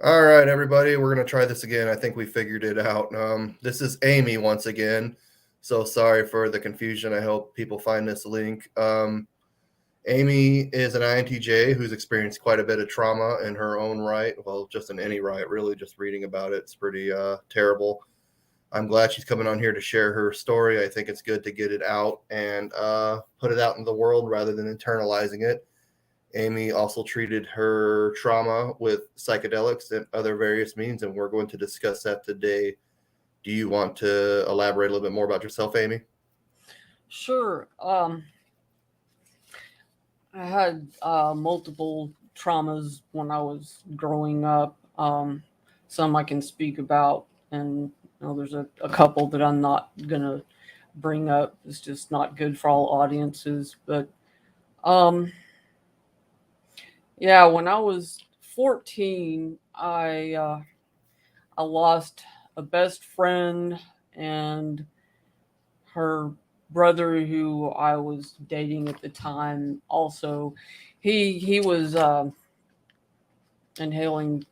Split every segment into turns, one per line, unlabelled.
All right, everybody, we're going to try this again. I think we figured it out. This is Amy once again. So sorry for the confusion. I hope people find this link. Amy is an INTJ who's experienced quite a bit of trauma in her own right. Well, just in any right, really. Just reading about it's pretty terrible. I'm glad she's coming on here to share her story. I think it's good to get it out and put it out in the world rather than internalizing it. Amy also treated her trauma with psychedelics and other various means, and we're going to discuss that today. Do you want to elaborate a little bit more about yourself, Amy?
Sure. I had multiple traumas when I was growing up. Some I can speak about, and there's a couple that I'm not gonna bring up. It's just not good for all audiences. But um, yeah, when I was 14, I lost a best friend and her brother who I was dating at the time. Also, he was inhaling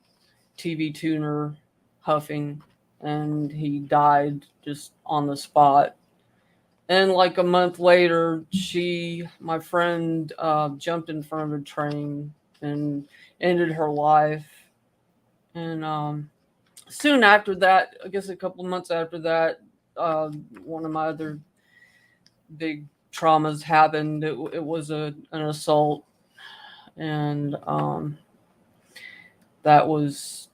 TV tuner, huffing, and he died just on the spot. And like a month later, my friend, jumped in front of a train and ended her life. And soon after that, I guess a couple of months after that, uh, one of my other big traumas happened. It was an assault, and that was,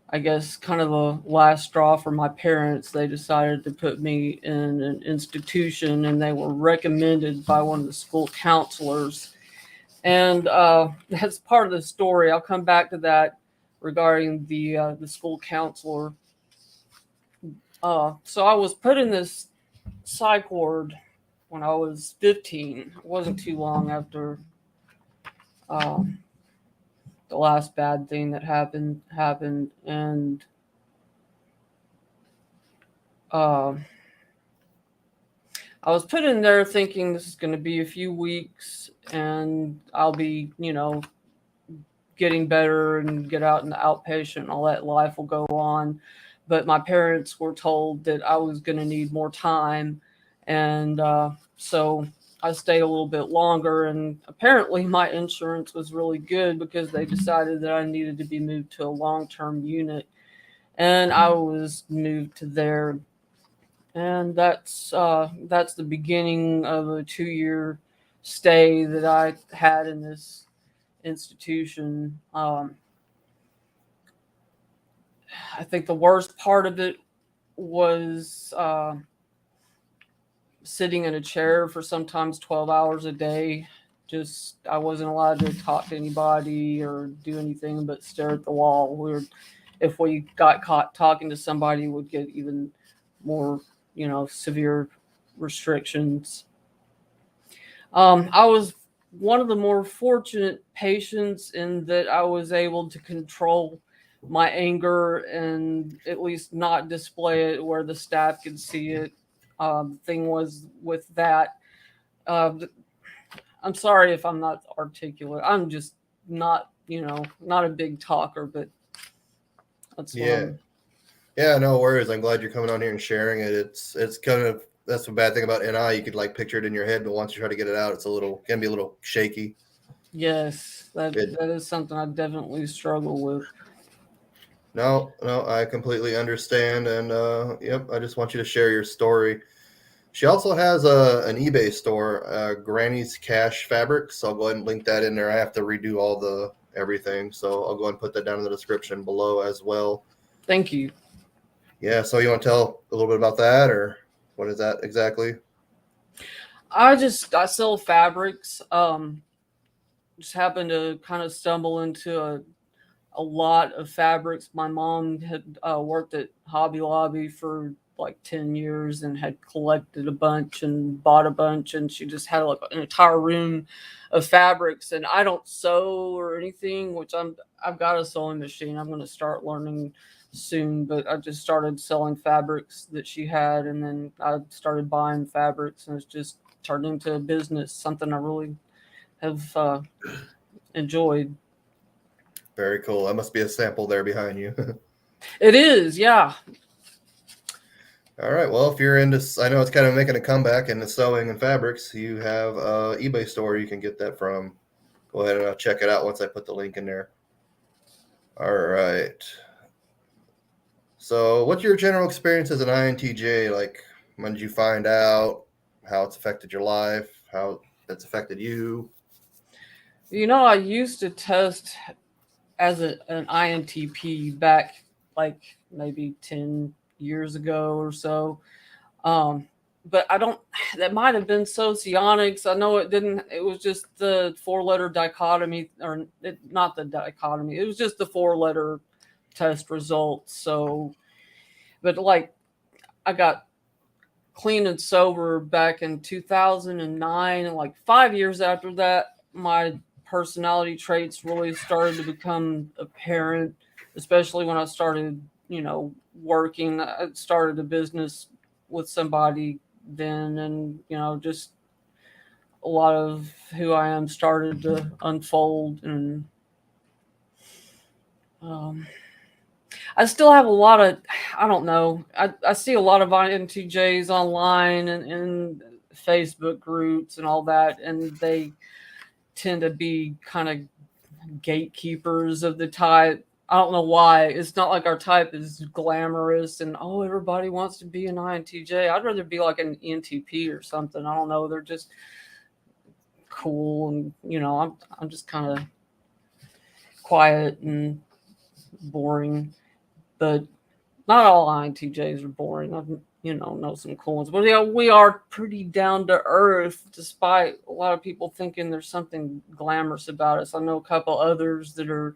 I guess, kind of a last straw for my parents. They decided to put me in an institution, and they were recommended by one of the school counselors. And that's part of the story. I'll come back to that regarding the school counselor. So I was put in this psych ward when I was 15. It wasn't too long after um, the last bad thing that happened, and uh, I was put in there thinking this is going to be a few weeks, and I'll be, getting better and get out in the outpatient and all that. Life will go on. But my parents were told that I was going to need more time, and so I stayed a little bit longer. And apparently, my insurance was really good because they decided that I needed to be moved to a long-term unit, and I was moved to there. And that's the beginning of a 2 year stay that I had in this institution. I think the worst part of it was sitting in a chair for sometimes 12 hours a day. Just, I wasn't allowed to talk to anybody or do anything but stare at the wall. If we got caught talking to somebody, would get even more, severe restrictions. I was one of the more fortunate patients in that I was able to control my anger and at least not display it where the staff could see it. Thing was with that. Uh, I'm sorry if I'm not articulate. I'm just not, not a big talker, but that's what
Yeah,
I'm.
yeah, no worries. I'm glad you're coming on here and sharing it. It's kind of that's the bad thing about NI. You could like picture it in your head, but once you try to get it out, it's a little can be a little shaky.
Yes,
It
that is something I definitely struggle with.
no, I completely understand, and yep, I just want you to share your story. She also has an eBay store, Granny's Cash Fabrics. I'll go ahead and link that in there. I have to redo all the everything, so I'll go ahead and put that down in the description below as well.
Thank you.
Yeah, so you want to tell a little bit about that, or what is that exactly?
I sell fabrics. Just happened to kind of stumble into a lot of fabrics. My mom had worked at Hobby Lobby for like 10 years and had collected a bunch and bought a bunch, and she just had like an entire room of fabrics. And I don't sew or anything, which I've got a sewing machine. I'm going to start learning soon, but I just started selling fabrics that she had, and then I started buying fabrics, and it's just turned into a business, something I really have enjoyed.
Very cool. That must be a sample there behind you.
It is, yeah.
All right. Well, if you're into, I know it's kind of making a comeback into sewing and fabrics. You have a eBay store you can get that from. Go ahead and check it out once I put the link in there. All right. So, what's your general experience as an INTJ? Like, when did you find out how it's affected your life? How it's affected you?
I used to test as an INTP back like maybe 10 years ago or so. Um, but I don't, that might have been socionics. I know it was just the 4-letter dichotomy, or not the dichotomy, it was just the 4-letter test results. So, but like I got clean and sober back in 2009, and like 5 years after that, my personality traits really started to become apparent, especially when I started, working. I started a business with somebody then, and just a lot of who I am started to unfold. And um, I still have a lot of, I don't know. I see a lot of INTJs online and in Facebook groups and all that, and they tend to be kind of gatekeepers of the type. I don't know why. It's not like our type is glamorous and everybody wants to be an INTJ. I'd rather be like an ENTP or something. I don't know. They're just cool, and I'm just kind of quiet and boring. But not all INTJs are boring. I've know some cool ones, but yeah, we are pretty down to earth, despite a lot of people thinking there's something glamorous about us. I know a couple others that are,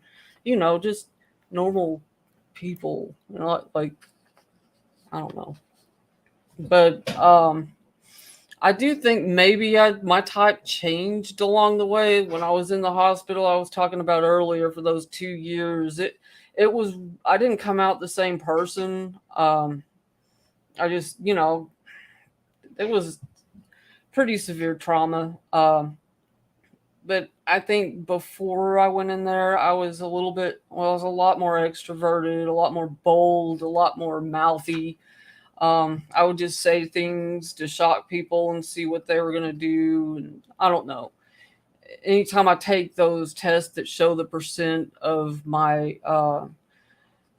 just normal people. Like I don't know, but I do think maybe my type changed along the way. When I was in the hospital, I was talking about earlier, for those 2 years, it was, I didn't come out the same person. I just, it was pretty severe trauma. But I think before I went in there, I was a lot more extroverted, a lot more bold, a lot more mouthy. I would just say things to shock people and see what they were going to do. And I don't know. Anytime I take those tests that show the percent of my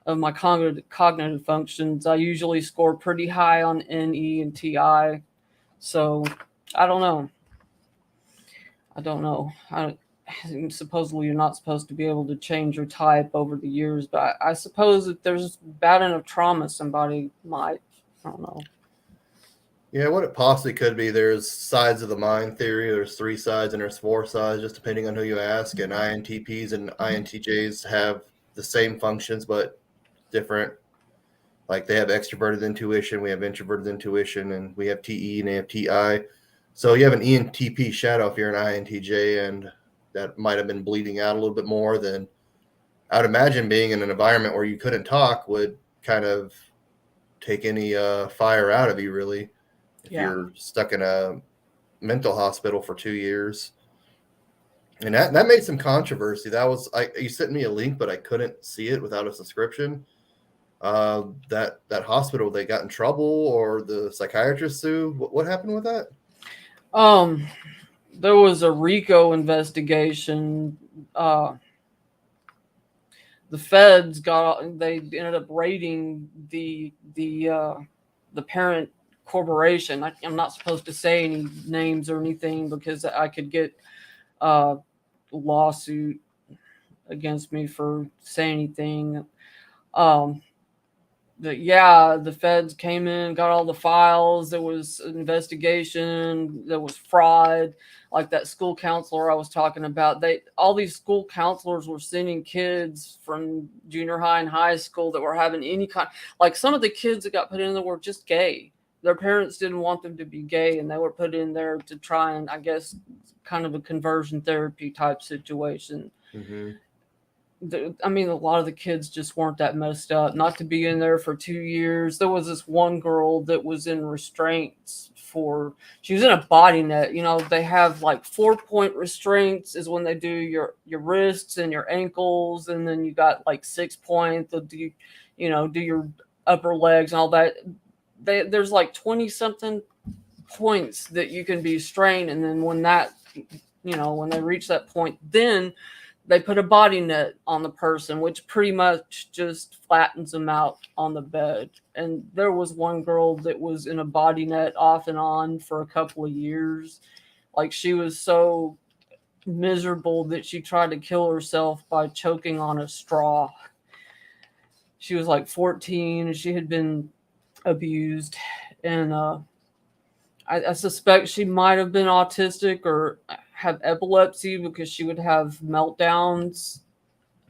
cognitive functions, I usually score pretty high on NE and TI. So I don't know. I don't know. Supposedly you're not supposed to be able to change your type over the years, but I suppose if there's bad enough trauma, somebody might. I don't know.
Yeah, what it possibly could be, there's sides of the mind theory. There's 3 sides and there's 4 sides, just depending on who you ask. And INTPs and INTJs have the same functions, but different. Like they have extroverted intuition, we have introverted intuition, and we have TE and they have TI. So you have an ENTP shadow if you're an INTJ, and that might have been bleeding out a little bit more than I would imagine. Being in an environment where you couldn't talk would kind of take any fire out of you, really. If
Yeah.
you're stuck in a mental hospital for 2 years. And that made some controversy. You sent me a link, but I couldn't see it without a subscription. That hospital, they got in trouble, or the psychiatrist sued. What happened with that?
There was a RICO investigation. The feds they ended up raiding the parent corporation. I'm not supposed to say any names or anything because I could get a lawsuit against me for saying anything. The feds came in, got all the files. There was an investigation. There was fraud. Like that school counselor I was talking about, all these school counselors were sending kids from junior high and high school that were having any kind, like some of the kids that got put in there were just gay. Their parents didn't want them to be gay, and they were put in there to try and, I guess, kind of a conversion therapy type situation.
Mm-hmm.
I mean, a lot of the kids just weren't that messed up. Not to be in there for 2 years. There was this one girl that was in restraints for. She was in a body net. You know, they have like 4-point restraints is when they do your wrists and your ankles, and then you got like 6-point. They'll do, do your upper legs and all that. There's like 20 something points that you can be strained, and then when when they reach that point, then they put a body net on the person, which pretty much just flattens them out on the bed. And there was one girl that was in a body net off and on for a couple of years. Like, she was so miserable that she tried to kill herself by choking on a straw. She was like 14 and she had been abused. And I suspect she might have been autistic or have epilepsy, because she would have meltdowns.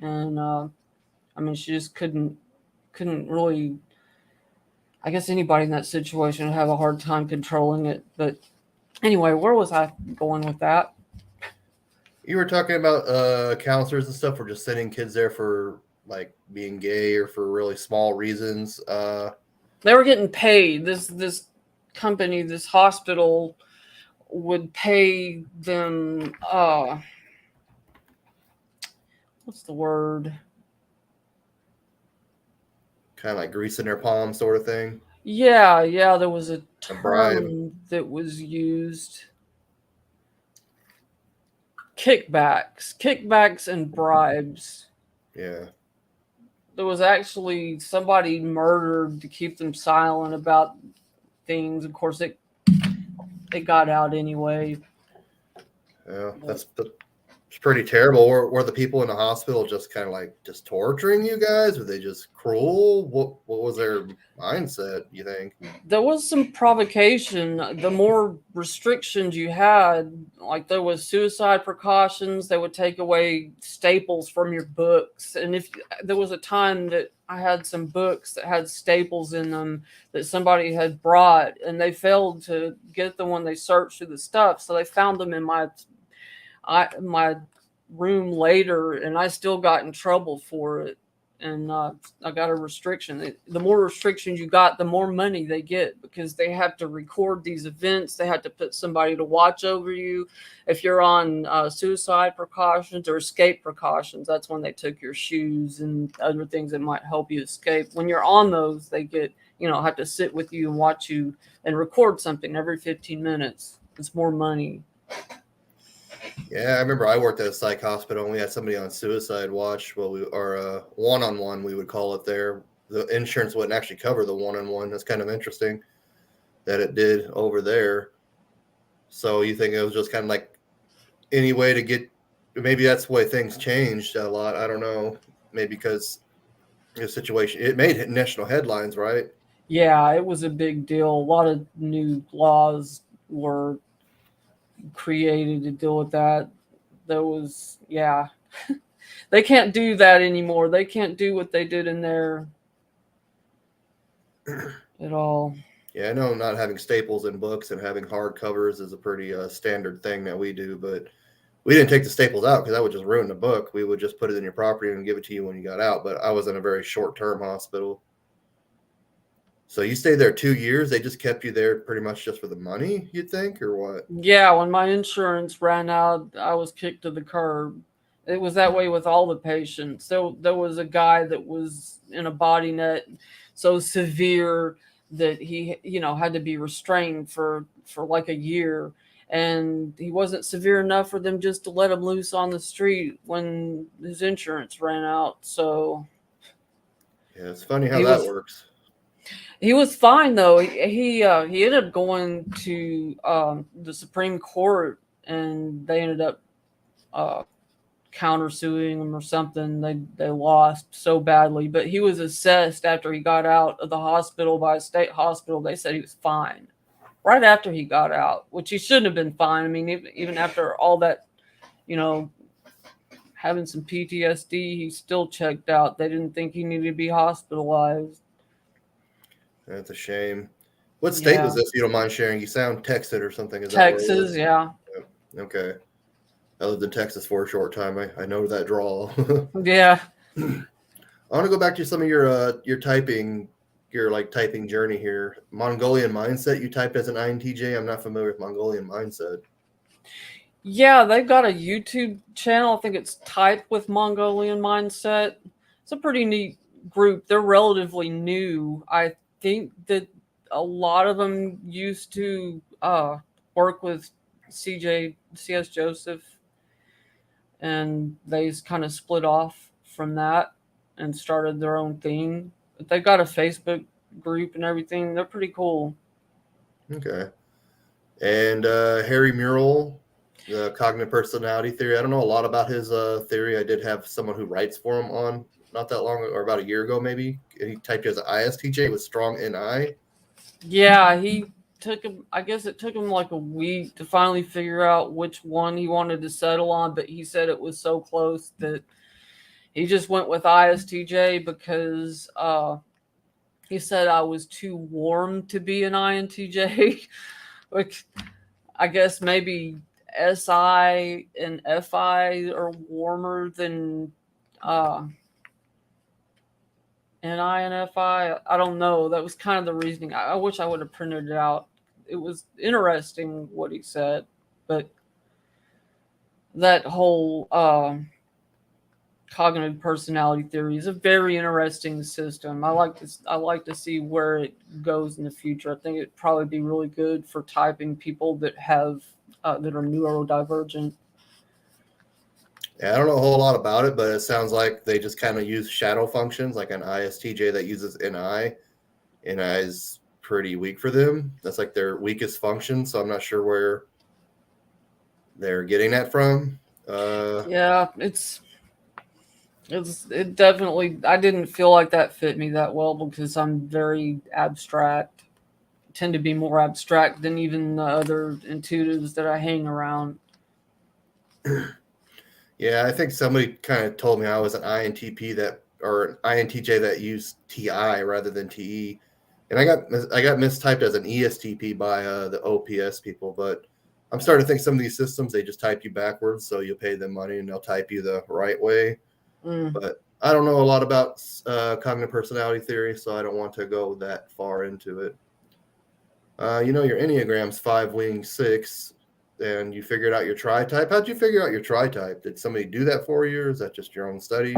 And I mean, she just couldn't really. I guess anybody in that situation would have a hard time controlling it. But anyway, where was I going with that?
You were talking about counselors and stuff, or just sending kids there for like being gay or for really small reasons.
They were getting paid. This company, this hospital, would pay them. What's the word?
Kind of like greasing their palm, sort of thing.
Yeah. There was a
bribe.
term that was used. Kickbacks and bribes.
Yeah.
There was actually somebody murdered to keep them silent about things. Of course, it got out anyway.
Yeah, that's pretty terrible. Were the people in the hospital just kind of like just torturing you guys? Were they just cruel? What was their mindset, you think?
There was some provocation. The more restrictions you had, like there was suicide precautions, they would take away staples from your books. And if there was a time that I had some books that had staples in them that somebody had brought, and they failed to get them when they searched through the stuff, so they found them in my room later, and I still got in trouble for it. And I got a restriction. The more restrictions you got, the more money they get, because they have to record these events. They have to put somebody to watch over you. If you're on suicide precautions or escape precautions, that's when they took your shoes and other things that might help you escape. When you're on those, they get, have to sit with you and watch you and record something every 15 minutes. It's more money.
Yeah, I remember I worked at a psych hospital and we had somebody on suicide watch. Well, or one-on-one, we would call it there. The insurance wouldn't actually cover the one-on-one. That's kind of interesting that it did over there. So you think it was just kind of like any way to get, maybe that's the way things changed a lot. I don't know. Maybe because the situation, it made national headlines, right?
Yeah, it was a big deal. A lot of new laws were created to deal with that. There was, they can't do that anymore. They can't do what they did in there at all.
Yeah, I know not having staples in books and having hard covers is a pretty standard thing that we do, but we didn't take the staples out because that would just ruin the book. We would just put it in your property and give it to you when you got out. But I was in a very short-term hospital. So you stayed there 2 years. They just kept you there pretty much just for the money, you'd think, or what?
Yeah, when my insurance ran out, I was kicked to the curb. It was that way with all the patients. So there was a guy that was in a body net so severe that he, had to be restrained for like a year. And he wasn't severe enough for them just to let him loose on the street when his insurance ran out. So
yeah, it's funny how that works.
He was fine though. He ended up going to the Supreme Court, and they ended up countersuing him or something. They lost so badly, but he was assessed after he got out of the hospital by a state hospital. They said he was fine right after he got out, which he shouldn't have been fine. I mean, even after all that, having some PTSD, he still checked out. They didn't think he needed to be hospitalized.
That's a shame. What state was this, if you don't mind sharing? You sound Texas or something. Is
Texas,
that
yeah.
Okay. I lived in Texas for a short time. I know that drawl.
Yeah.
I want to go back to some of your typing, your like typing journey here. Mongolian mindset. You typed as an INTJ. I'm not familiar with Mongolian mindset.
Yeah, they've got a YouTube channel. I think it's Type with Mongolian Mindset. It's a pretty neat group. They're relatively new. I think that a lot of them used to work with CS Joseph, and they kind of split off from that and started their own thing. But they've got a Facebook group and everything. They're pretty cool.
Okay. And Harry Murrell, the cognitive personality theory. I don't know a lot about his theory. I did have someone who writes for him on not that long or about a year ago maybe. And he typed as an ISTJ with strong NI.
Yeah, he took him. I guess it took him like a week to finally figure out which one he wanted to settle on. But he said it was so close that he just went with ISTJ because he said I was too warm to be an INTJ. Which I guess maybe SI and FI are warmer than NI and FI. I don't know. That was kind of the reasoning. I wish I would have printed it out. It was interesting what he said, but that whole cognitive personality theory is a very interesting system. I like to see where it goes in the future. I think it'd probably be really good for typing people that have that are neurodivergent.
Yeah, I don't know a whole lot about it, but it sounds like they just kind of use shadow functions, like an ISTJ that uses NI. NI is pretty weak for them. That's like their weakest function. So I'm not sure where they're getting that from.
Yeah, it definitely. I didn't feel like that fit me that well because I'm very abstract. Tend to be more abstract than even the other intuitives that I hang around.
Yeah, I think somebody kind of told me I was an INTP that or an INTJ that used TI rather than TE, and I got mistyped as an ESTP by the OPS people. But I'm starting to think some of these systems they just type you backwards, so you'll pay them money and they'll type you the right way.
Mm.
But I don't know a lot about cognitive personality theory, so I don't want to go that far into it. Your Enneagram's 5 wing 6, and you figured out your tri type. How'd you figure out your tri type? Did somebody do that for you, or is that just your own study?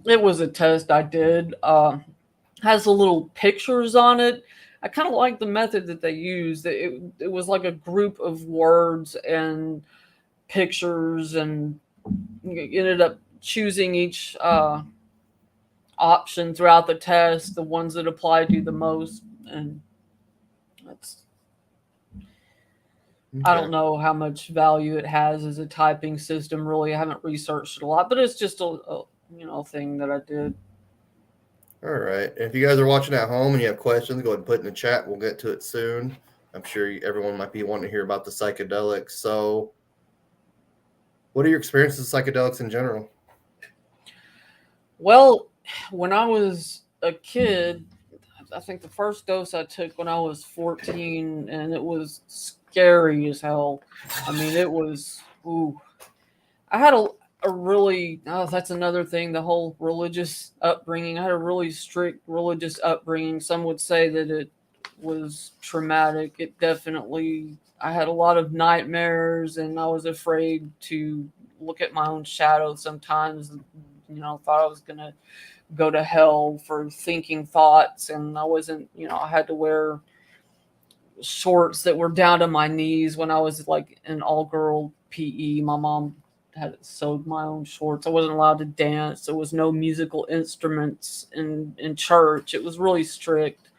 It was a test I did. Has the little pictures on it. I kind of like the method that they used. It was like a group of words and pictures, and you ended up choosing each option throughout the test, the ones that applied to you the most. And that's, I
Okay.
don't know how much value it has as a typing system. Really, I haven't researched it a lot, but it's just a thing that I did.
All right. And if you guys are watching at home and you have questions, go ahead and put in the chat. We'll get to it soon. I'm sure everyone might be wanting to hear about the psychedelics. So, what are your experiences with psychedelics in general?
Well, when I was a kid, I think the first dose I took when I was 14, and it was scary as hell. I mean, it was, ooh. I had a really, oh, that's another thing, the whole religious upbringing. I had a really strict religious upbringing. Some would say that it was traumatic. It definitely, I had a lot of nightmares, and I was afraid to look at my own shadow sometimes. Thought I was going to go to hell for thinking thoughts, and I wasn't, I had to wear shorts that were down to my knees when I was like in all girl PE. My mom had sewed my own shorts. I wasn't allowed to dance. There was no musical instruments in church. It was really strict.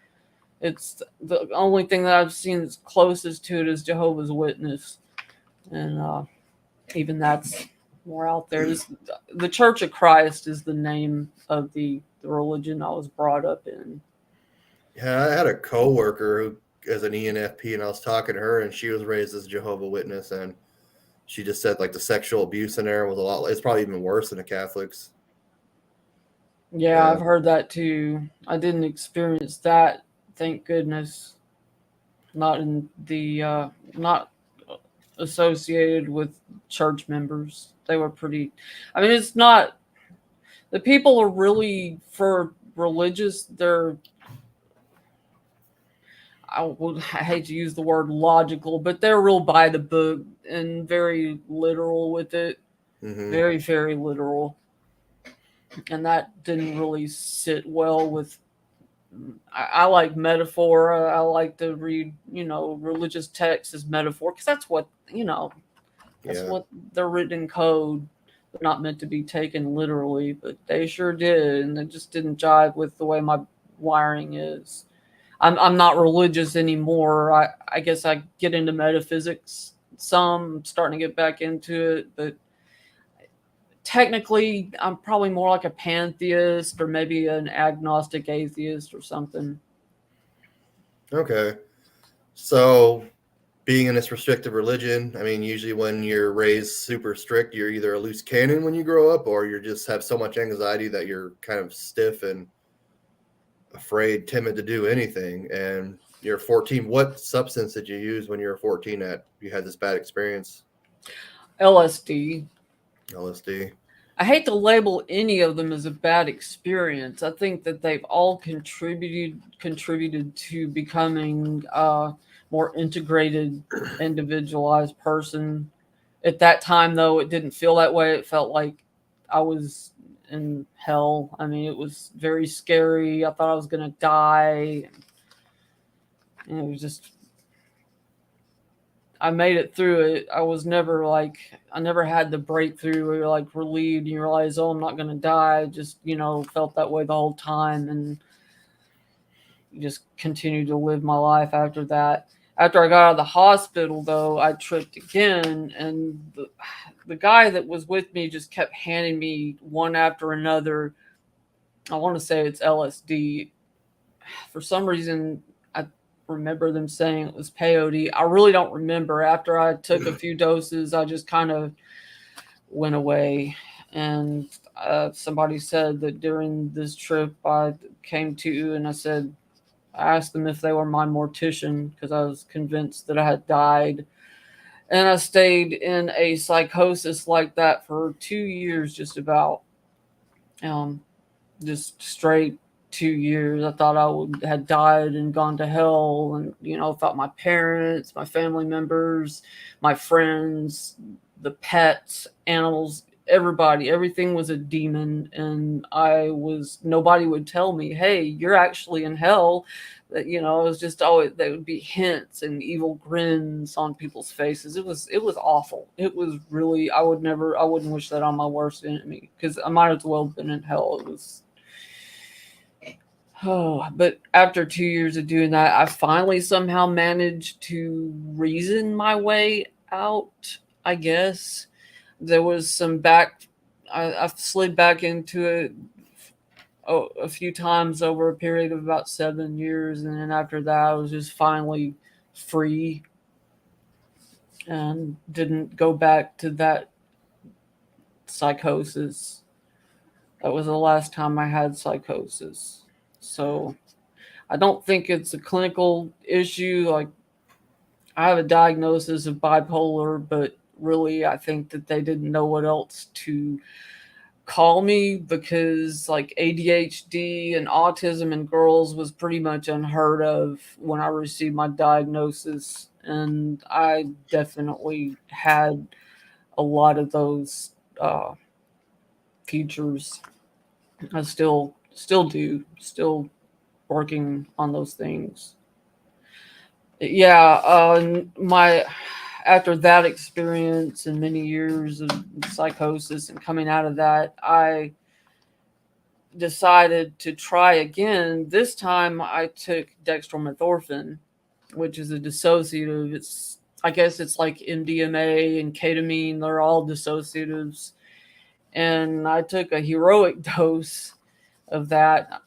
It's the only thing that I've seen that's closest to it is Jehovah's Witness, and even that's more out there. The Church of Christ is the name of the religion I was brought up in.
Yeah, I had a coworker who is an ENFP, and I was talking to her, and she was raised as Jehovah Witness, and she just said like the sexual abuse in there was a lot. It's probably even worse than the Catholics.
Yeah,
Yeah,
I've heard that too. I didn't experience that, thank goodness. Not in the not associated with church members. They were pretty. I mean, it's not. The people are really for religious. I hate to use the word logical, but they're real by the book and very literal with it.
Hmm.
Very, very literal. And that didn't really sit well with. I like metaphor. I like to read, religious texts as metaphor because that's what, that's
Yeah.
what they're written in code. They're not meant to be taken literally, but they sure did. And it just didn't jive with the way my wiring is. I'm not religious anymore. I guess I get into metaphysics some. I'm starting to get back into it, but technically I'm probably more like a pantheist or maybe an agnostic atheist or something.
Okay. So, being in this restrictive religion, I mean, usually when you're raised super strict, you're either a loose cannon when you grow up, or you just have so much anxiety that you're kind of stiff and afraid, timid to do anything. And you're 14. What substance did you use when you were 14 that you had this bad experience?
LSD.
LSD.
I hate to label any of them as a bad experience. I think that they've all contributed to becoming a more integrated, individualized person. At that time, though, it didn't feel that way. It felt like I was in hell. I mean, it was very scary. I thought I was gonna die. And it was just I made it through it. I was never like I never had the breakthrough where you're like relieved and you realize, oh, I'm not gonna die. I just, felt that way the whole time and just continued to live my life after that. After I got out of the hospital though, I tripped again and the guy that was with me just kept handing me one after another. I want to say it's LSD. For some reason, I remember them saying it was peyote. I really don't remember. After I took a few doses, I just kind of went away. And somebody said that during this trip, I came to and I asked them if they were my mortician because I was convinced that I had died. And I stayed in a psychosis like that for 2 years, just about. Um, just straight 2 years. I thought I would had died and gone to hell, and thought my parents, my family members, my friends, the pets, animals, everybody, everything was a demon, and nobody would tell me, "Hey, you're actually in hell." That it was just always there would be hints and evil grins on people's faces. It was awful. It was really I wouldn't wish that on my worst enemy because I might as well have been in hell. It was Oh, but after 2 years of doing that, I finally somehow managed to reason my way out, I guess. There was some I slid back into it a few times over a period of about 7 years. And then after that, I was just finally free and didn't go back to that psychosis. That was the last time I had psychosis. So I don't think it's a clinical issue. Like, I have a diagnosis of bipolar, but really, I think that they didn't know what else to call me because, like, ADHD and autism in girls was pretty much unheard of when I received my diagnosis. And I definitely had a lot of those features. I still do, still working on those things. Yeah, my after that experience and many years of psychosis and coming out of that, I decided to try again. This time I took dextromethorphan, which is a dissociative. I guess it's like MDMA and ketamine, they're all dissociatives. And I took a heroic dose of that.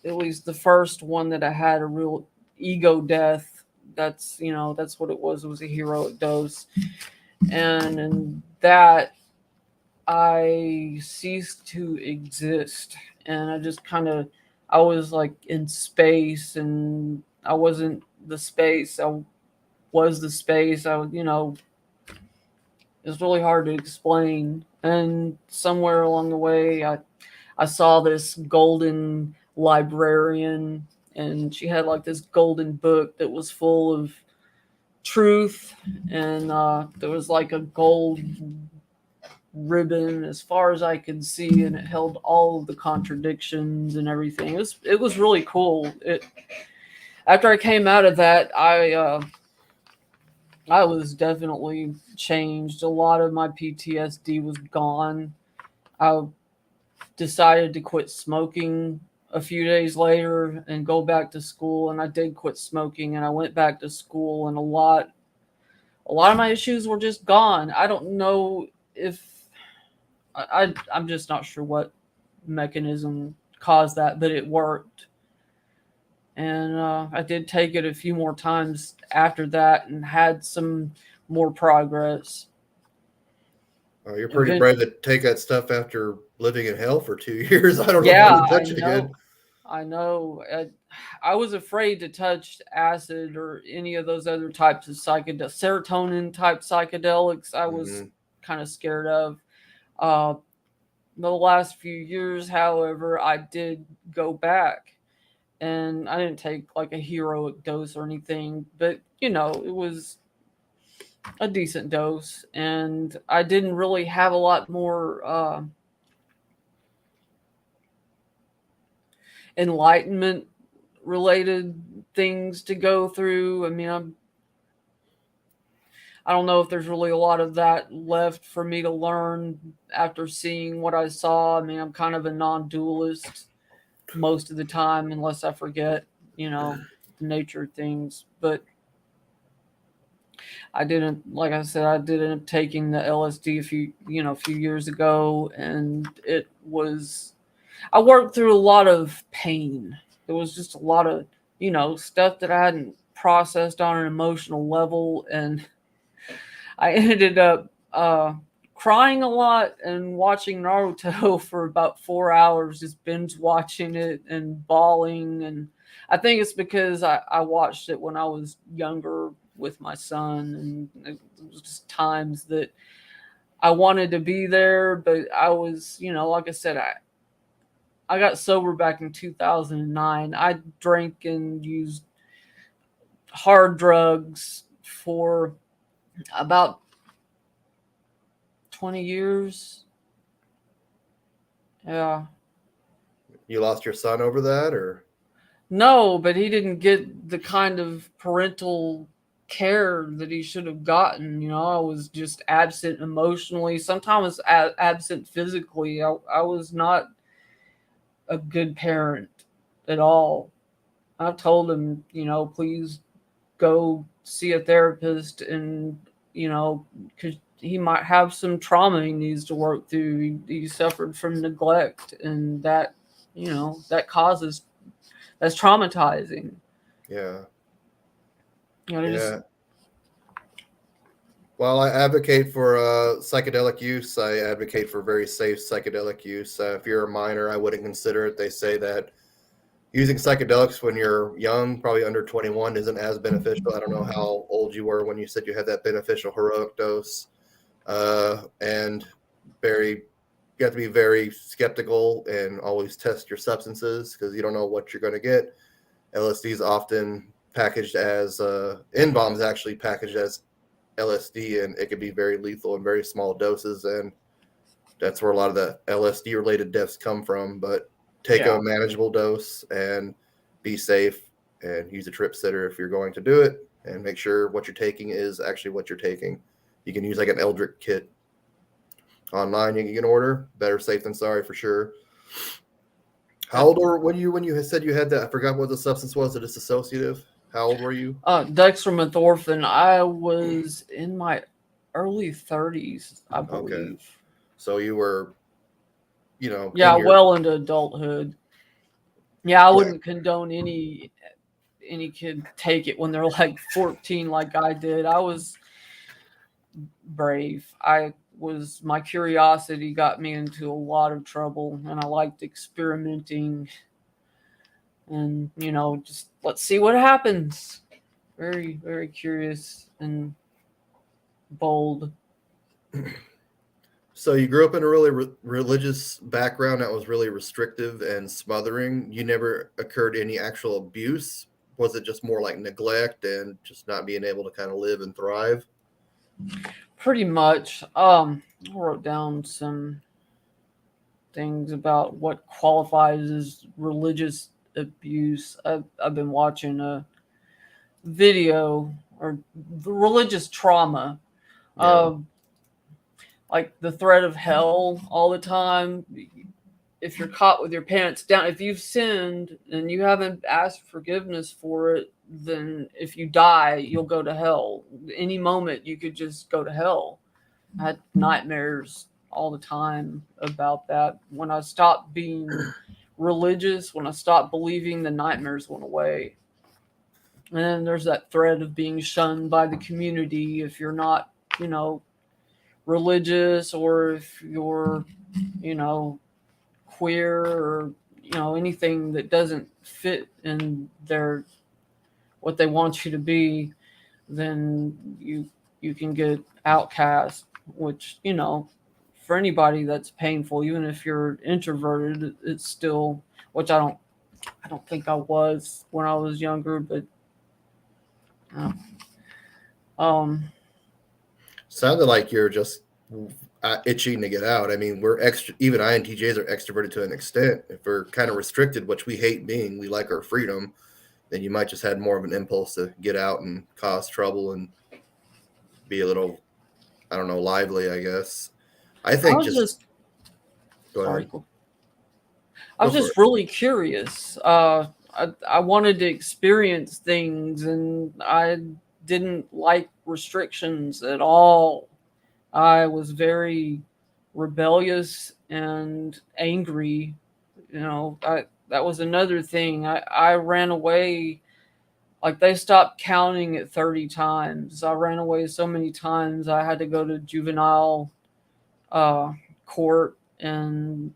At least the first one that I had a real ego death. That's what it was. It was a heroic dose. And in that, I ceased to exist. And I was like in space, and I wasn't the space. was the space. It's really hard to explain. And somewhere along the way, I saw this golden librarian, and she had like this golden book that was full of truth, and there was like a gold ribbon as far as I could see, and it held all of the contradictions and everything. It was really cool. After I came out of that, I was definitely changed. A lot of my PTSD was gone. I decided to quit smoking a few days later and go back to school, and I did quit smoking, and I went back to school, and a lot of my issues were just gone. I don't know if I'm just not sure what mechanism caused that, but it worked. And I did take it a few more times after that and had some more progress.
You're pretty brave to take that stuff after living in hell for 2 years. I don't know if I
Yeah,
would
I
touch it
know.
again.
I know. I was afraid to touch acid or any of those other types of serotonin type psychedelics. I was kind of scared of. Uh, the last few years, however, I did go back, and I didn't take like a heroic dose or anything, but it was a decent dose, and I didn't really have a lot more enlightenment related things to go through. I mean, I don't know if there's really a lot of that left for me to learn after seeing what I saw. I mean, I'm kind of a non-dualist most of the time, unless I forget, the nature of things. But I didn't, like I said, I did end up taking the LSD a few years ago, and I worked through a lot of pain. There was just a lot of, stuff that I hadn't processed on an emotional level, and I ended up crying a lot and watching Naruto for about 4 hours, just binge watching it and bawling. And I think it's because I watched it when I was younger with my son, and it was just times that I wanted to be there, but I was, like I said, I got sober back in 2009. I drank and used hard drugs for about 20 years. Yeah.
You lost your son over that, or?
No, but he didn't get the kind of parental care that he should have gotten. I was just absent emotionally, sometimes absent physically. I was not a good parent at all. I've told him, please go see a therapist, and, because he might have some trauma he needs to work through. He suffered from neglect, and that's traumatizing.
Yeah.
Just,
Well, I advocate for psychedelic use. I advocate for very safe psychedelic use. If you're a minor, I wouldn't consider it. They say that using psychedelics when you're young, probably under 21, isn't as beneficial. I don't know how old you were when you said you had that beneficial heroic dose. And you have to be very skeptical and always test your substances, because you don't know what you're going to get. LSD is often packaged as N-bombs, actually packaged as LSD, and it can be very lethal in very small doses, and that's where a lot of the LSD related deaths come from. But take a manageable dose and be safe, and use a trip sitter if you're going to do it, and make sure what you're taking is actually what you're taking. You can use like an Eldrick kit online. You can order. Better safe than sorry, for sure. How old were when you said you had that? I forgot what the substance was. It is dissociative. How old were you?
dextromethorphan. I was in my early 30s, I believe.
Okay. So you were,
well into adulthood. Yeah, I wouldn't condone any kid take it when they're like 14, like I did. I was brave. My curiosity got me into a lot of trouble, and I liked experimenting, and just let's see what happens. very, very curious and bold.
So you grew up in a really religious background that was really restrictive and smothering. You never occurred any actual abuse. Was it just more like neglect and just not being able to kind of live and thrive?
Pretty much. I wrote down some things about what qualifies as religious abuse. I've been watching a video or the religious trauma.
Yeah.
Um, like the threat of hell all the time. If you're caught with your pants down, if you've sinned and you haven't asked forgiveness for it, then if you die, you'll go to hell. Any moment, you could just go to hell. I had nightmares all the time about that. When I stopped being religious, when I stopped believing, the nightmares went away. And then there's that threat of being shunned by the community if you're not, you know, religious, or if you're, you know, queer, or anything that doesn't fit in their what they want you to be, then you can get outcast, which, for anybody that's painful. Even if you're introverted, it's still, which I don't think I was when I was younger, but uh, um
Sounded like you're just itching to get out. I mean, we're extra. Even INTJs are extroverted to an extent. If we're kind of restricted, which we hate being, we like our freedom. Then you might just had more of an impulse to get out and cause trouble and be a little, I don't know, lively. I guess. I
I
think
was
just
just
go
sorry.
ahead.
I
Go
was
for
just
it.
really curious. I wanted to experience things, and I didn't like restrictions at all. I was very rebellious and angry. That was another thing. I ran away. Like, they stopped counting at 30 times. I ran away so many times. I had to go to juvenile uh, court, and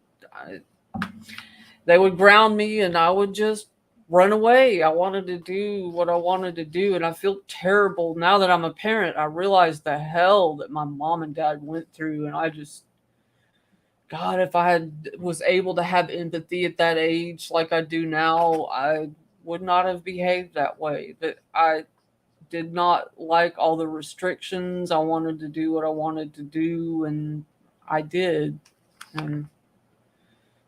they would ground me, and I would just run away. I wanted to do what I wanted to do, and I feel terrible now that I'm a parent. I realize the hell that my mom and dad went through, and I just, God, if I had was able to have empathy at that age like I do now, I would not have behaved that way. But I did not like all the restrictions. I wanted to do what I wanted to do, and I did. And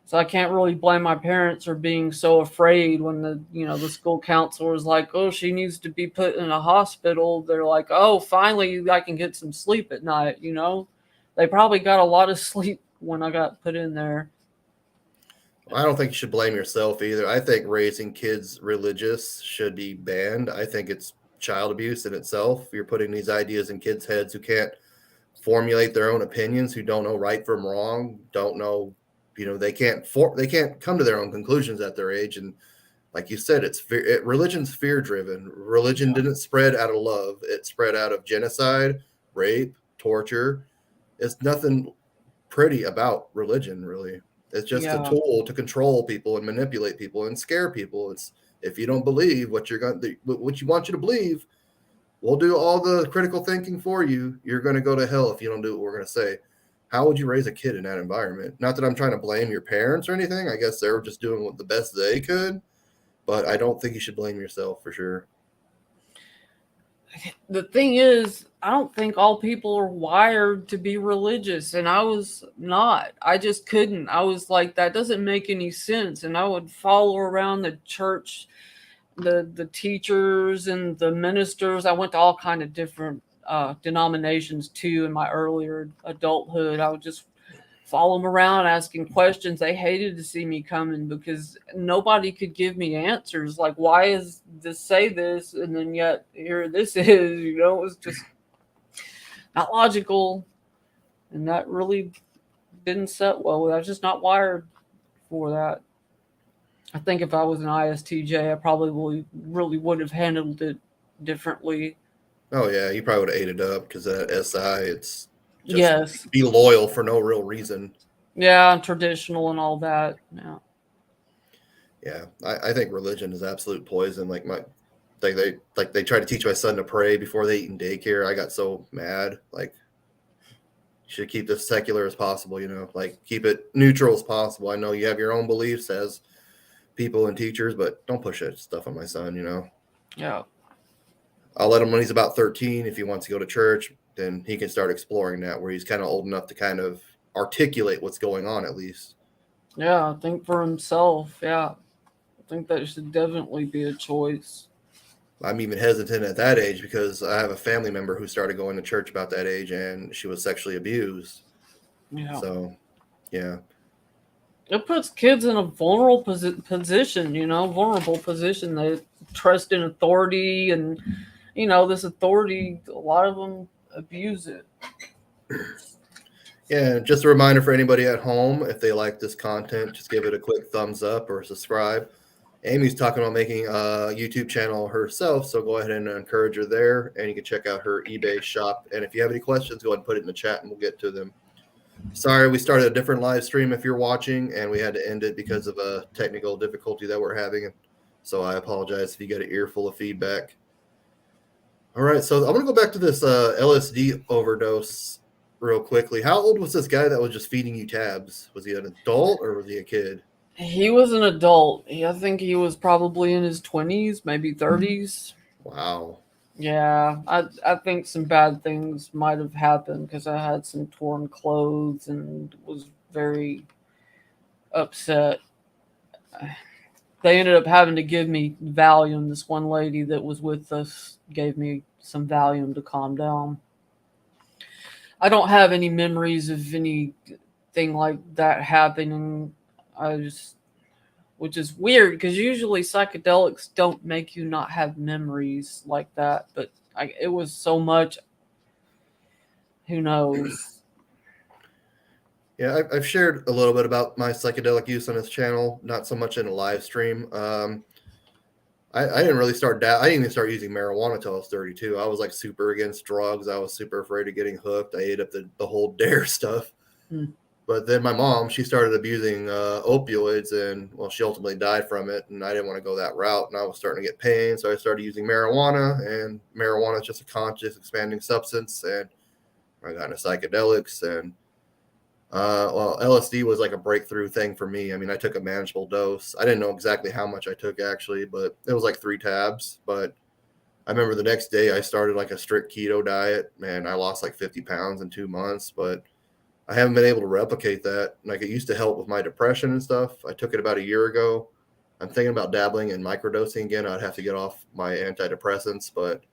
so I can't really blame my parents for being so afraid when the school counselor was like, "Oh, she needs to be put in a hospital." They're like, "Oh, finally I can get some sleep at night." They probably got a lot of sleep when I got put in there.
I don't think you should blame yourself either. I think raising kids religious should be banned. I think it's child abuse in itself. You're putting these ideas in kids' heads who can't formulate their own opinions, who don't know right from wrong, don't know, they can't come to their own conclusions at their age. And like you said, religion's fear driven. Religion didn't spread out of love; it spread out of genocide, rape, torture. It's nothing pretty about religion, really. It's just a
Yeah.
tool to control people and manipulate people and scare people. It's if you don't believe what you want you to believe, we'll do all the critical thinking for you. You're going to go to hell if you don't do what we're going to say. How would you raise a kid in that environment? Not that I'm trying to blame your parents or anything. I guess they were just doing what the best they could, but I don't think you should blame yourself for sure.
The thing is, I don't think all people are wired to be religious, and I was not. I just couldn't. I was like, that doesn't make any sense, and I would follow around the church, the teachers and the ministers. I went to all kind of different denominations too in my earlier adulthood. I would just follow them around asking questions. They hated to see me coming because nobody could give me answers. Like, why is this say this, and then yet here this is? It was just not logical, and that really didn't set well. I was just not wired for that. I think if I was an ISTJ, I probably really would have handled it differently.
Oh yeah, you probably would have ate it up because that SI, it's just
Yes.
be loyal for no real reason.
Yeah, and traditional and all that. Yeah.
Yeah, I think religion is absolute poison. Like they try to teach my son to pray before they eat in daycare. I got so mad. Like, you should keep this secular as possible, like keep it neutral as possible. I know you have your own beliefs as people and teachers, but don't push that stuff on my son.
Yeah.
I'll let him when he's about 13. If he wants to go to church, then he can start exploring that, where he's kind of old enough to kind of articulate what's going on at least.
Yeah, I think for himself. Yeah, I think that should definitely be a choice.
I'm even hesitant at that age because I have a family member who started going to church about that age, and she was sexually abused.
Yeah.
So, yeah.
It puts kids in a vulnerable position, vulnerable position. They trust in authority, and this authority, a lot of them abuse it.
Yeah, just a reminder for anybody at home, if they like this content, just give it a quick thumbs up or subscribe. Amy's talking about making a YouTube channel herself, so go ahead and encourage her there, and you can check out her eBay shop. And if you have any questions, go ahead and put it in the chat, and we'll get to them. Sorry, we started a different live stream if you're watching, and we had to end it because of a technical difficulty that we're having. So I apologize if you get an earful of feedback. All right, so I'm going to go back to this LSD overdose real quickly. How old was this guy that was just feeding you tabs? Was he an adult or was he a kid?
He was an adult. I think he was probably in his 20s, maybe 30s.
Wow.
Yeah, I think some bad things might have happened because I had some torn clothes and was very upset. They ended up having to give me Valium. This one lady that was with us gave me some Valium to calm down. I don't have any memories of anything like that happening. Which is weird because usually psychedelics don't make you not have memories like that. But it was so much. Who knows?
Yeah, I've shared a little bit about my psychedelic use on this channel, not so much in a live stream. I didn't really I didn't even start using marijuana until I was 32. I was like super against drugs. I was super afraid of getting hooked. I ate up the whole dare stuff. But then my mom, she started abusing opioids, and well, she ultimately died from it. And I didn't want to go that route, and I was starting to get pain, so I started using marijuana. And marijuana is just a conscious, expanding substance, and I got into psychedelics. And LSD was like a breakthrough thing for me. I mean, I took a manageable dose. I didn't know exactly how much I took actually, but it was like 3 tabs. But I remember the next day I started like a strict keto diet. Man, I lost like 50 pounds in 2 months, but I haven't been able to replicate that. Like, it used to help with my depression and stuff. I took it about a year ago. I'm thinking about dabbling in microdosing again. I'd have to get off my antidepressants, but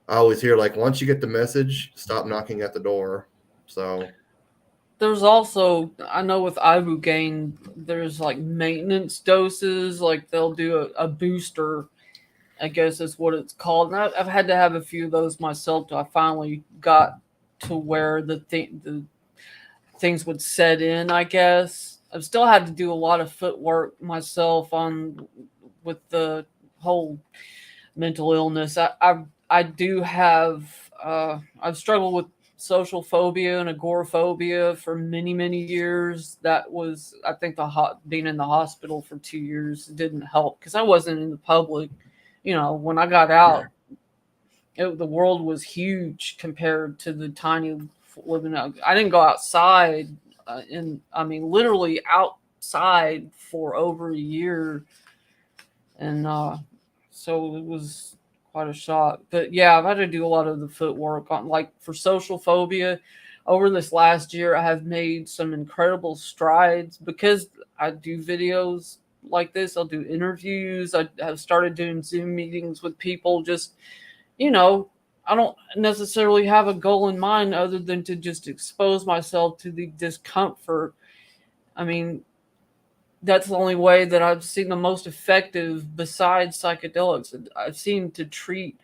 I always hear like, once you get the message, stop knocking at the door. So
there's also, I know with Ibogain, there's like maintenance doses. Like they'll do a booster, I guess is what it's called. And I've had to have a few of those myself till I finally got to where the things would set in, I guess. I've still had to do a lot of footwork myself with the whole mental illness. I do have I've struggled with social phobia and agoraphobia for many years. That was, I think, being in the hospital for 2 years didn't help because I wasn't in the public. When I got out, the world was huge compared to the tiny living out. I didn't go outside, literally outside for over a year, and so it was quite a shock. But yeah, I've had to do a lot of the footwork on, like, for social phobia. Over this last year, I have made some incredible strides because I do videos like this. I'll do interviews. I have started doing Zoom meetings with people. Just, I don't necessarily have a goal in mind other than to just expose myself to the discomfort. I mean, that's the only way that I've seen the most effective besides psychedelics. I've seen to treat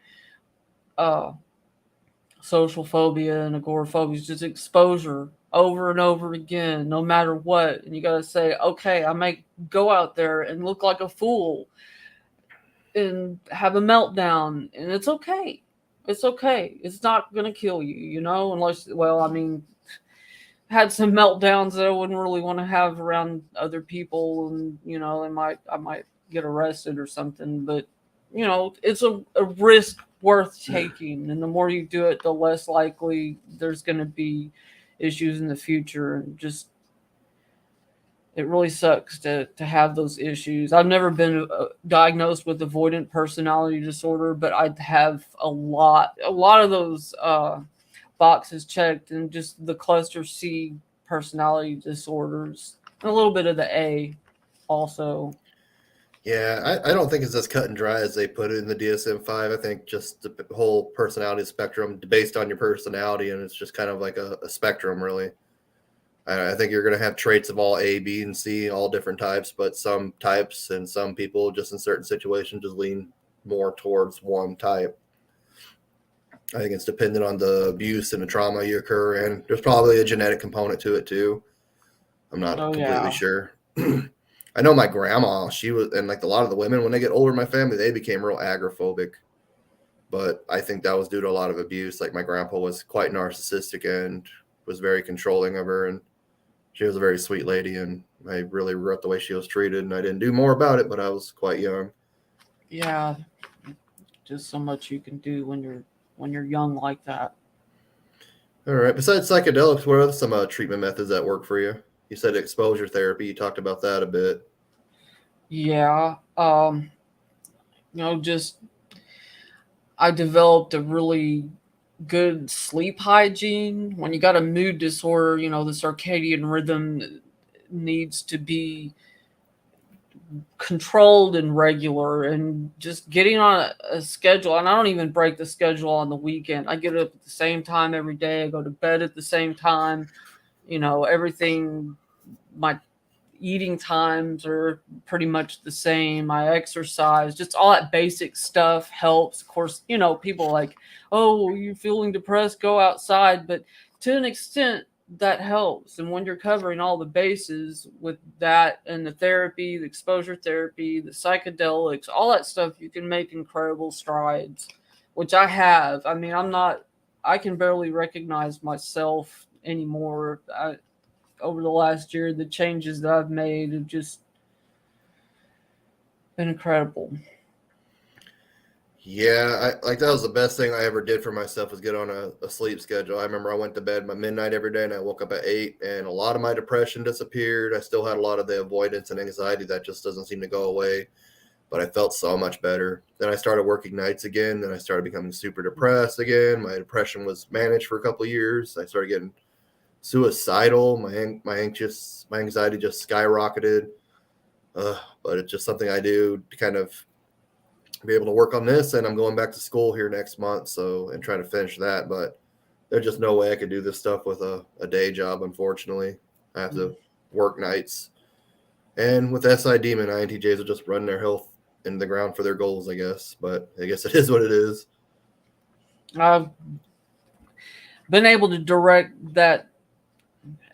social phobia and agoraphobia is just exposure over and over again, no matter what. And you got to say, okay, I may go out there and look like a fool and have a meltdown, and it's okay. It's okay. It's not going to kill you, unless, had some meltdowns that I wouldn't really want to have around other people, and I might get arrested or something. But it's a risk worth taking, and the more you do it, the less likely there's going to be issues in the future. And just it really sucks to have those issues. I've never been diagnosed with avoidant personality disorder, but I have a lot of those boxes checked, and just the cluster C personality disorders, and a little bit of the A also.
Yeah, I don't think it's as cut and dry as they put it in the DSM-5. I think just the whole personality spectrum based on your personality, and it's just kind of like a spectrum, really. I think you're going to have traits of all A, B, and C, all different types, but some types and some people just in certain situations just lean more towards one type. I think it's dependent on the abuse and the trauma you occur in. There's probably a genetic component to it too. I'm not
Oh
completely
yeah.
sure. I know my grandma, she was, and like a lot of the women, when they get older in my family, they became real agoraphobic. But I think that was due to a lot of abuse. Like my grandpa was quite narcissistic and was very controlling of her. And she was a very sweet lady. And I really regret the way she was treated. And I didn't do more about it, but I was quite young.
Yeah, just so much you can do when you're young like that.
All right. Besides psychedelics, what are some treatment methods that work for you? You said exposure therapy. You talked about that a bit.
Yeah. Just I developed a really good sleep hygiene. When you got a mood disorder, the circadian rhythm needs to be controlled and regular, and just getting on a schedule. And I don't even break the schedule on the weekend. I get up at the same time every day. I go to bed at the same time. Everything, my eating times are pretty much the same. I exercise, just all that basic stuff helps. Of course, people are like, oh, you're feeling depressed, go outside. But to an extent, that helps. And when you're covering all the bases with that and the therapy, the exposure therapy, the psychedelics, all that stuff, you can make incredible strides, which I have. I mean, I can barely recognize myself anymore. Over the last year, the changes that I've made have just been incredible.
Yeah, like that was the best thing I ever did for myself was get on a sleep schedule. I remember I went to bed by midnight every day and I woke up at 8 and a lot of my depression disappeared. I still had a lot of the avoidance and anxiety that just doesn't seem to go away, but I felt so much better. Then I started working nights again. Then I started becoming super depressed again. My depression was managed for a couple of years. I started getting suicidal. My anxiety just skyrocketed. But it's just something I do to kind of be able to work on this, and I'm going back to school here next month, so and trying to finish that. But there's just no way I could do this stuff with a day job. Unfortunately, I have to work nights, and with SID, and INTJs will just run their health into the ground for their goals, I guess. But I guess it is what it is.
I've been able to direct that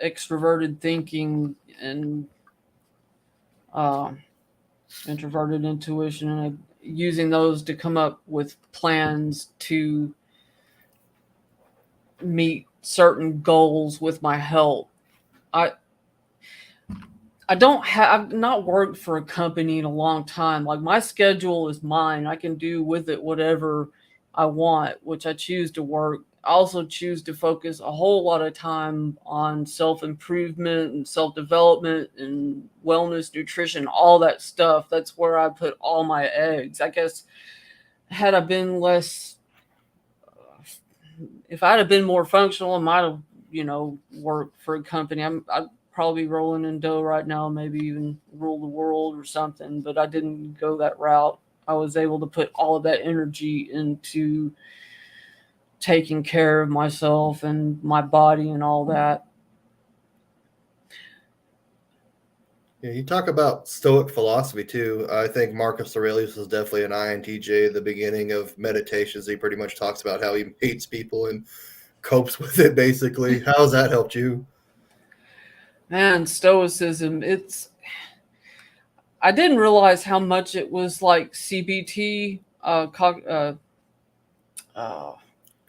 extroverted thinking and uh, introverted intuition, and using those to come up with plans to meet certain goals with my health. I I don't have I've not worked for a company in a long time. Like my schedule is mine. I can do with it whatever I want, which I choose to work. I also choose to focus a whole lot of time on self improvement and self development and wellness, nutrition, all that stuff. That's where I put all my eggs. I guess had I been less, if I'd have been more functional, I might have, worked for a company. I'd probably be rolling in dough right now, maybe even rule the world or something. But I didn't go that route. I was able to put all of that energy into taking care of myself and my body and all that.
Yeah, you talk about Stoic philosophy too. I think Marcus Aurelius was definitely an INTJ. The beginning of Meditations, he pretty much talks about how he hates people and copes with it. Basically, how has that helped you?
Man, stoicism, I didn't realize how much it was like CBT, uh,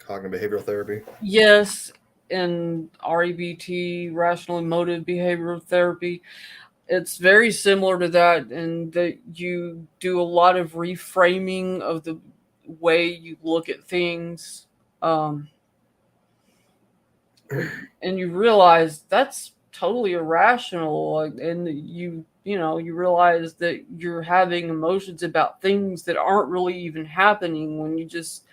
Cognitive behavioral therapy.
yes, and REBT, rational emotive behavioral therapy. it's very similar to that, and that you do a lot of reframing of the way you look at things. Um, and you realize that's totally irrational, and you realize that you're having emotions about things that aren't really even happening when you just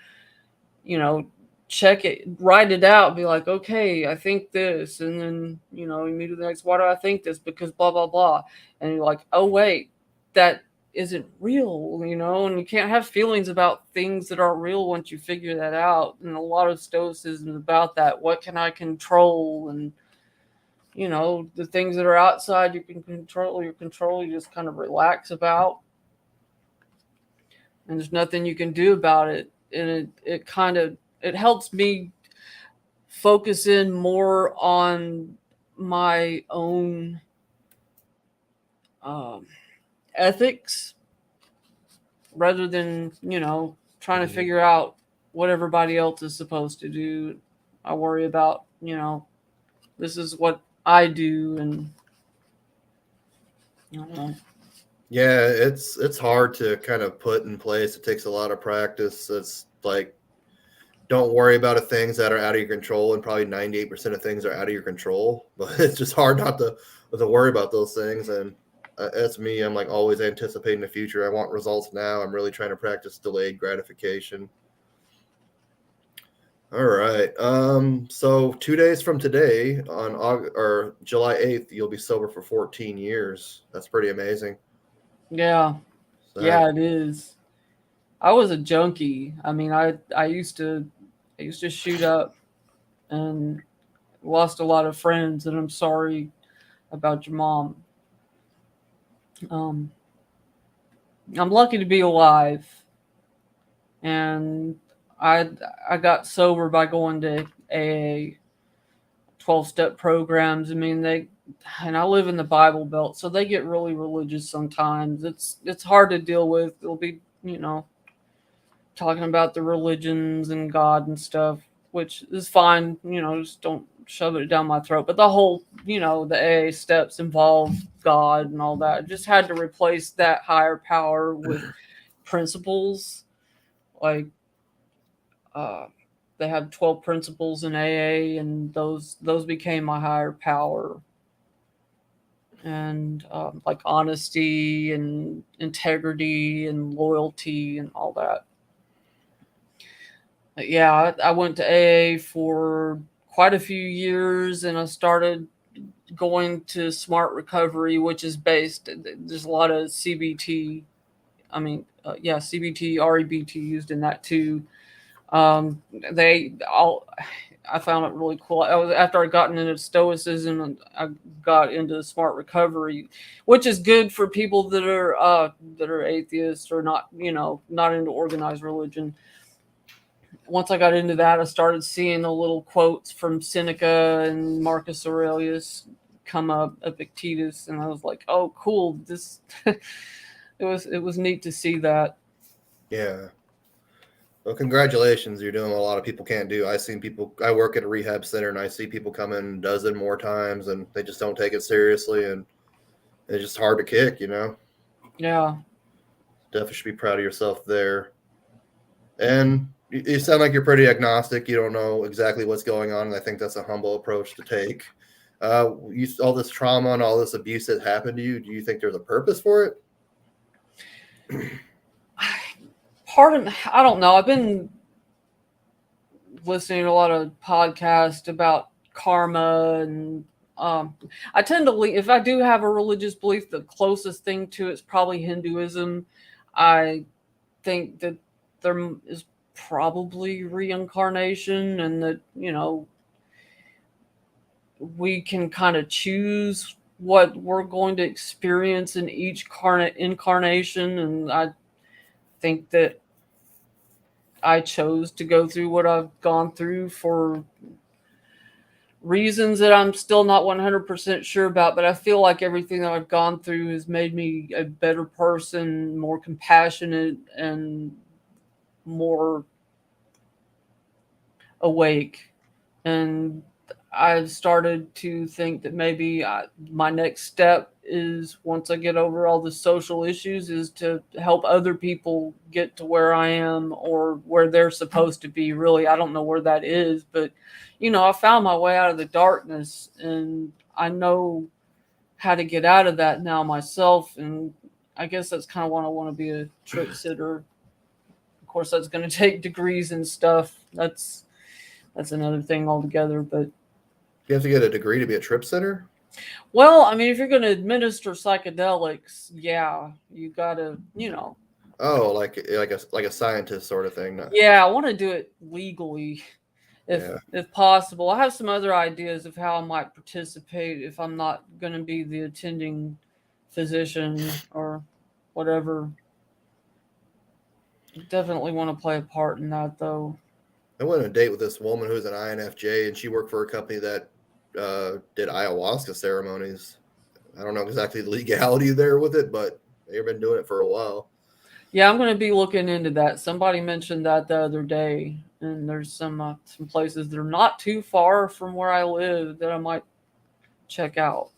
you know check it, write it out, be like, okay, I think this, and then you move to the next, why do I think this, because blah blah blah, and you're like, oh wait, that isn't real, and you can't have feelings about things that aren't real once you figure that out. And a lot of stoicism is about that. What can I control? And the things that are outside you can control, you just kind of relax about, and there's nothing you can do about it. And it kind of, it helps me focus in more on my own um, ethics, rather than trying to
Mhm.
figure out what everybody else is supposed to do. I worry about this is what I do, and I don't know.
Yeah, it's hard to kind of put in place. It takes a lot of practice. It's like, don't worry about the things that are out of your control, and probably 98% of things are out of your control. But it's just hard not to worry about those things. And that's me. I'm like always anticipating the future. I want results now. I'm really trying to practice delayed gratification. All right. So 2 days from today, on or July 8th, you'll be sober for 14 years. That's pretty amazing.
Yeah,
That
yeah, it is. I was a junkie. I mean, I used to shoot up and lost a lot of friends, and I'm sorry about your mom. Um, I'm lucky to be alive, and I I got sober by going to AA, 12-step programs. I mean, and I live in the Bible Belt, so they get really religious sometimes. It's hard to deal with. They'll be, talking about the religions and God and stuff, which is fine. Just don't shove it down my throat. But the whole, the AA steps involve God and all that. I just had to replace that higher power with principles. Like, uh, they have 12 principles in AA, and those became my higher power. And like honesty and integrity and loyalty and all that. But yeah, I went to AA for quite a few years, and I started going to Smart Recovery, which is based. There's a lot of CBT. I mean, yeah, CBT, REBT used in that too. They all. I found it really cool. I was after I gotten into Stoicism, and I got into Smart Recovery, which is good for people that are atheists or not into organized religion. Once I got into that, I started seeing the little quotes from Seneca and Marcus Aurelius come up, Epictetus, and I was like, "Oh, cool! This." It was neat to see that.
yeah. Well, congratulations. You're doing what a lot of people can't do. I work at a rehab center, and I see people come in a dozen more times, and they just don't take it seriously, and it's just hard to kick.
Yeah,
Definitely should be proud of yourself there. And you sound like you're pretty agnostic. You don't know exactly what's going on, and I think that's a humble approach to take. All this trauma and all this abuse that happened to you, do you think there's a purpose for it?
part of I don't know. I've been listening to a lot of podcasts about karma, and um, I tend to if I do have a religious belief, the closest thing to it's probably Hinduism. I think that there is probably reincarnation, and that we can kind of choose what we're going to experience in each incarnation. And I think that I chose to go through what I've gone through for reasons that I'm still not 100% sure about, but I feel like everything that I've gone through has made me a better person, more compassionate, and more awake. And I've started to think that maybe my next step is, once I get over all the social issues, is to help other people get to where I am or where they're supposed to be. Really, I don't know where that is, but I found my way out of the darkness, and I know how to get out of that now myself. And I guess that's kind of what I want to be, a trip sitter. Of course, that's going to take degrees and stuff. That's another thing altogether. But
You have to get a degree to be a trip sitter?
well, I mean, if you're going to administer psychedelics, yeah, you gotta,
Oh, like a scientist sort of thing. No.
yeah, I want to do it legally, if
Yeah.
if possible. I have some other ideas of how I might participate if I'm not going to be the attending physician or whatever. Definitely want to play a part in that, though.
I went on a date with this woman who's an INFJ, and she worked for a company that did ayahuasca ceremonies. I don't know exactly the legality there with it, but they've been doing it for a while.
Yeah, I'm going to be looking into that. Somebody mentioned that the other day, and there's some places that are not too far from where I live that I might check out.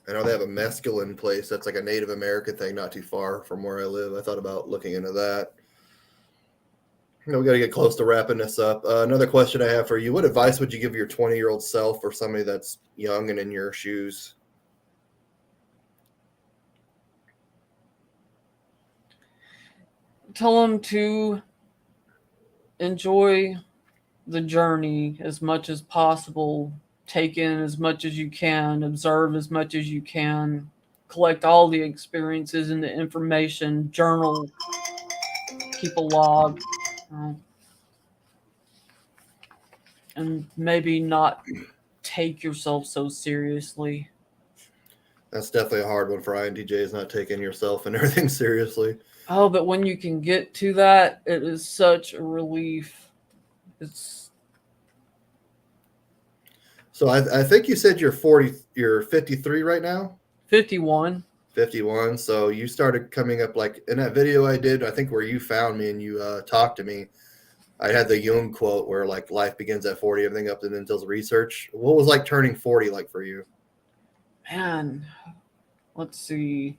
I know they have a mescaline place that's like a Native American thing not too far from where I live. I thought about looking into that. We got to get close to wrapping this up. Another question I have for you. What advice would you give your 20-year-old self or somebody that's young and in your shoes?
Tell them to enjoy the journey as much as possible. Take in as much as you can, observe as much as you can, collect all the experiences and the information, journal, keep a log, uh, and maybe not take yourself so seriously.
That's definitely a hard one for INTJs, not taking yourself and everything seriously.
Oh, but when you can get to that, it is such a relief. It's
So I think you said you're 53 right now?
51.
51. So you started coming up like in that video I did, I think where you found me and you talked to me. I had the Jung quote where like life begins at 40, everything up to until research. What was like turning 40 like for you?
Man, let's see.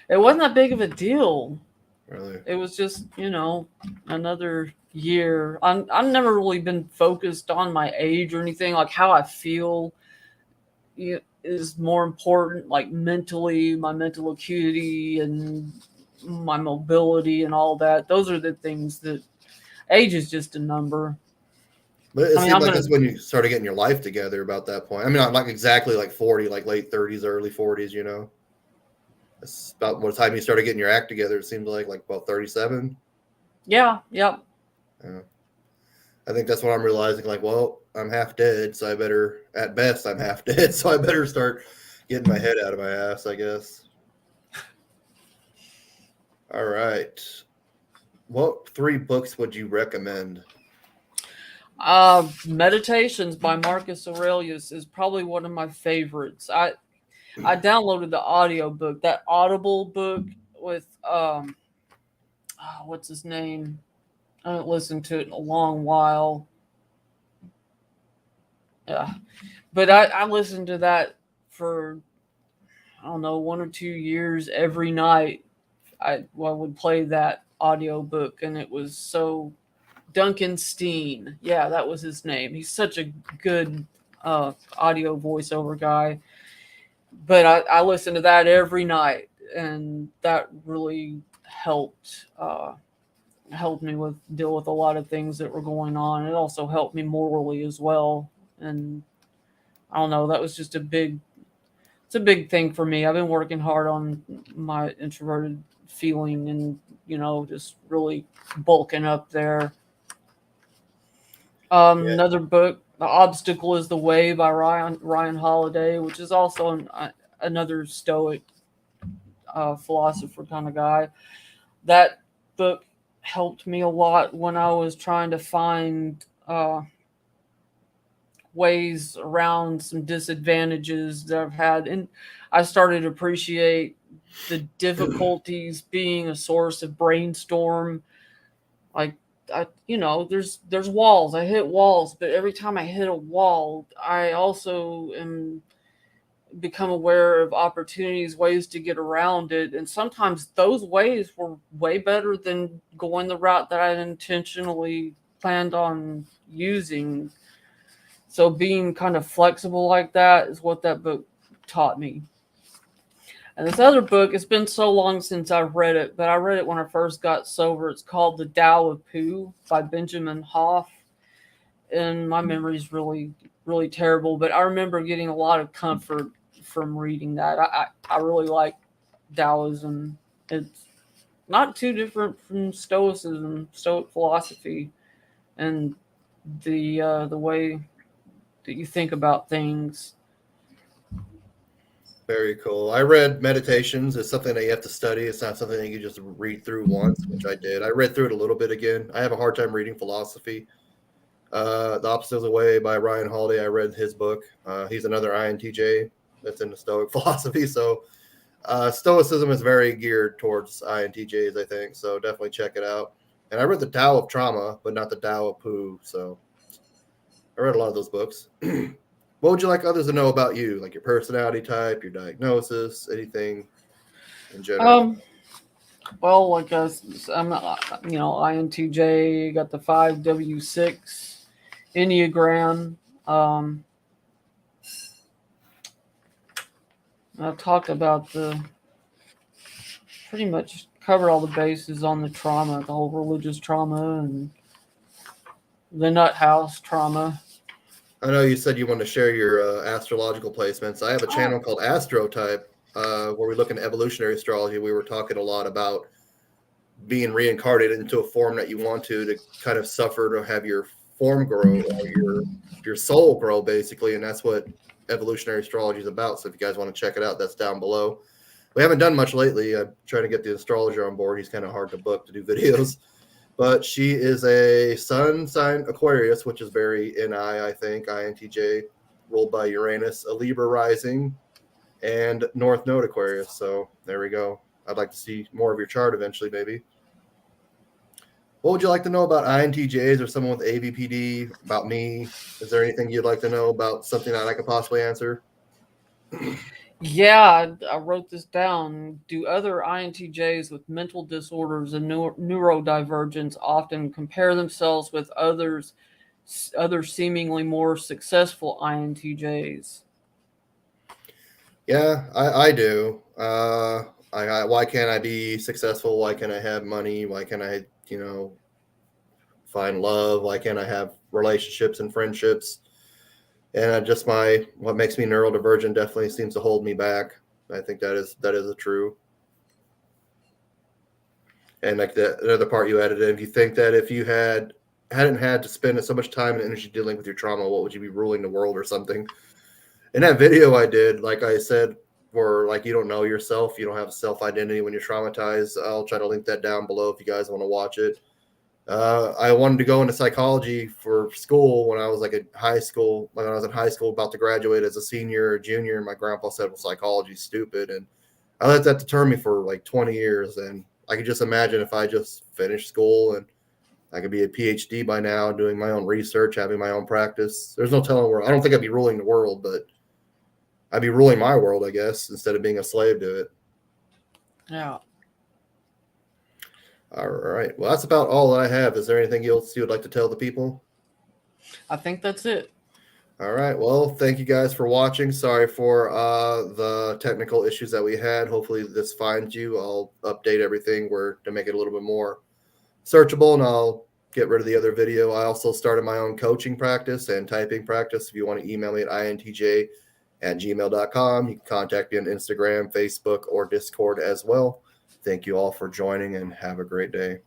It wasn't that big of a deal.
Really?
It was just, another year. I've never really been focused on my age or anything. Like how I feel is more important, like mentally, my mental acuity and my mobility and all that. Those are the things that age is just a number.
But it
I mean,
seemed
I'm
like
gonna.
that's when you started getting your life together about that point. I mean, not like exactly like 40, like late 30s, early 40s, you know? That's about what time you started getting your act together. It seemed like about 37.
Yeah, yep.
Yeah. I think that's what I'm realizing. Like, well, I'm half dead, so at best, I'm half dead, so I better start getting my head out of my ass, I guess. All right. What 3 books would you recommend?
Meditations by Marcus Aurelius is probably one of my favorites. I downloaded the audio book, that Audible book with what's his name? I haven't listened to it in a long while. Yeah, but I listened to that for, I don't know, 1 or 2 years every night. I would play that audio book, and it was so. Duncan Steen, yeah, that was his name. He's such a good audio voiceover guy. But I listened to that every night, and that really helped me deal with a lot of things that were going on. It also helped me morally as well. And I don't know, that was just it's a big thing for me. I've been working hard on my introverted feeling and, just really bulking up there.
Yeah.
Another book, The Obstacle is the Way by Ryan Holiday, which is also another Stoic philosopher kind of guy. That book helped me a lot when I was trying to find ways around some disadvantages that I've had. And I started to appreciate the difficulties being a source of brainstorm. Like, there's walls. I hit walls, but every time I hit a wall, I also am become aware of opportunities, ways to get around it, and sometimes those ways were way better than going the route that I intentionally planned on using. So being kind of flexible like that is what that book taught me. And this other book, it's been so long since I've read it, but I read it when I first got sober. It's called The Tao of Pooh by Benjamin Hoff. And my memory is really, really terrible, but I remember getting a lot of comfort from reading that. I really like Taoism. It's not too different from Stoicism, Stoic philosophy, and the way that you think about things.
Very cool. I read Meditations. It's something that you have to study. It's not something that you just read through once, which I did. I read through it a little bit again. I have a hard time reading philosophy. The Opposite of the Way by Ryan Holiday. I read his book. He's another INTJ that's into Stoic philosophy. So Stoicism is very geared towards INTJs, I think. So definitely check it out. And I read the Tao of Trauma, but not the Tao of Pooh. So I read a lot of those books. What would you like others to know about you, like your personality type, your diagnosis, anything in general?
Well, like I'm, INTJ, got the 5W6 Enneagram. I talked about pretty much covered all the bases on the trauma, the whole religious trauma and the nut house trauma.
I know you said you want to share your astrological placements. I have a
Oh,
channel called Astrotype where we look into evolutionary astrology. We were talking a lot about being reincarnated into a form that you want to kind of suffer to have your form grow or your soul grow, basically. And that's what evolutionary astrology is about. So if you guys want to check it out, that's down below. We haven't done much lately. I'm trying to get the astrologer on board. He's kind of hard to book to do videos. But she is a sun sign Aquarius, which is very I think, INTJ, ruled by Uranus, a Libra rising, and North Node Aquarius. So there we go. I'd like to see more of your chart eventually, maybe. What would you like to know about INTJs or someone with AVPD, about me? Is there anything you'd like to know about something that I could possibly answer?
yeah, I wrote this down. Do other INTJs with mental disorders and neurodivergence often compare themselves with other seemingly more successful INTJs?
Yeah, I do. Why can't I be successful? Why can't I have money? Why can't I, find love? Why can't I have relationships and friendships? And just what makes me neurodivergent definitely seems to hold me back. I think that is a true. And like the other part you added in, if you think that if you hadn't had to spend so much time and energy dealing with your trauma, what would you be ruling the world or something? In that video I did, like I said, for like you don't know yourself, you don't have self identity when you're traumatized. I'll try to link that down below if you guys want to watch it. I wanted to go into psychology for school when I was like in high school. When I was in high school, about to graduate as a senior or junior, and my grandpa said, "Well, psychology's stupid," and I let that deter me for like 20 years. And I could just imagine if I just finished school and I could be a PhD by now, doing my own research, having my own practice. There's no telling where. I don't think I'd be ruling the world, but I'd be ruling my world, I guess, instead of being a slave to it.
Yeah.
All right. Well, that's about all that I have. Is there anything else you would like to tell the people?
I think that's it.
All right. Well, thank you guys for watching. Sorry for the technical issues that we had. Hopefully this finds you. I'll update everything to make it a little bit more searchable, and I'll get rid of the other video. I also started my own coaching practice and typing practice. If you want to email me at intj@gmail.com, you can contact me on Instagram, Facebook, or Discord as well. Thank you all for joining, and have a great day.